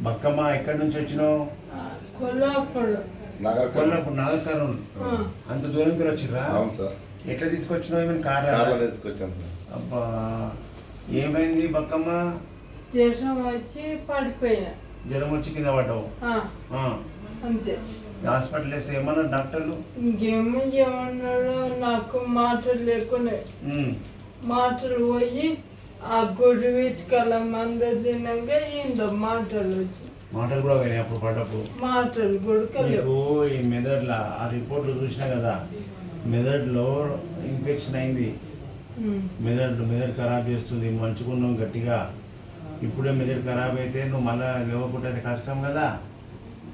బక్కమ్మ ఎక్కడి నుంచి వచ్చినావు? కొల్లాపూర్ కొల్లాపూర్ నాగర్కర్నూలు. అంత దూరంకి వచ్చిర్రా? అవును సార్. ఎట్లా తీసుకొచ్చినావు? ఏమైనా కార్లో తీసుకొచ్చాను సార్. అబ్బా, ఏమైంది బక్కమ్మ? జ్వరం వచ్చి పడిపోయినా. జ్వరం వచ్చి కింద పడ్డావు? అంతే. హాస్పిటల్ వేస్తే ఏమన్నారు డాక్టర్లు? ఏమన్నాడు, నాకు మాటలు లేకుండా మాటలు పోయి ఆ గుడి వీటికల మంద తిన్నాక ఇంత మాటలు వచ్చి మాటలు కూడా పోయినాయి అప్పుడు పడ్డప్పుడు? మాటలు గుడికలేవు. ఈ మెదడులో ఆ రిపోర్ట్లు చూసినా కదా, మెదడులో ఇన్ఫెక్షన్ అయింది. మెదడు ఖరాబ్ చేస్తుంది. మంచుకున్నాం గట్టిగా. ఇప్పుడే మెదడు ఖరాబ్ అయితే నువ్వు మళ్ళీ లేవకుంటే కష్టం కదా.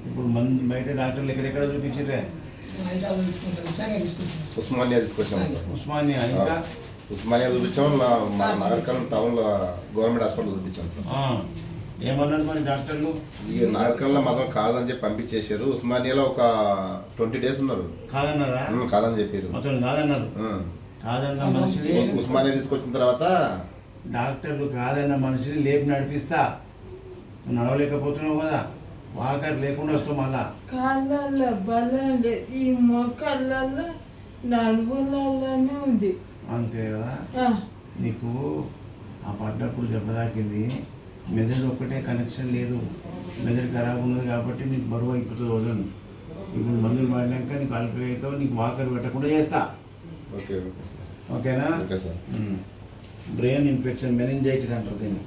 ఇప్పుడు బయట డాక్టర్లు ఎక్కడెక్కడ చూపించిర్రే? ఉస్మానియా తీసుకొచ్చాము సార్. ఉస్మానియా, ఇంకా ఉస్మానియా చూపించాము. నాగర్కర్నూలు టౌన్లో గవర్నమెంట్ హాస్పిటల్ చూపించాము సార్. ఏమన్నారు మరి డాక్టర్లు? ఇక నాగర్కర్నూల్లో మాత్రం కాదని చెప్పి పంపించేశారు. ఉస్మానియాలో ఒక 20 days ఉన్నారు. కాదన్నారా? కాదని చెప్పారు. మొత్తం కాదన్నారు. కాదన్న మనిషిని ఉస్మానియా తీసుకొచ్చిన తర్వాత డాక్టర్లు కాదన్న మనిషిని లేపి నడిపిస్తా. నువ్వు నడవలేకపోతున్నావు కదా, వాకర్ లేకుండా వస్తావు మళ్ళా. కాళ్ళల్లో బలం లేదు, ఈ మొక్కలలో నడువులలోనే ఉంది. అంతే కదా. నీకు ఆ పడ్డప్పుడు దెబ్బ తాకింది, మెదడు ఒక్కటే కనెక్షన్ లేదు. మెదడు ఖరాబ్ ఉన్నది కాబట్టి నీకు బరువు అయిపోతుంది వజన్. ఇప్పుడు మందులు వాడినాక నీకు అల్పగా అవుతావు, నీకు వాకర్ పెట్టకుండా చేస్తా. ఓకే ఓకేనా? Okay sir. Brain infection, meningitis అంటారు దీన్ని.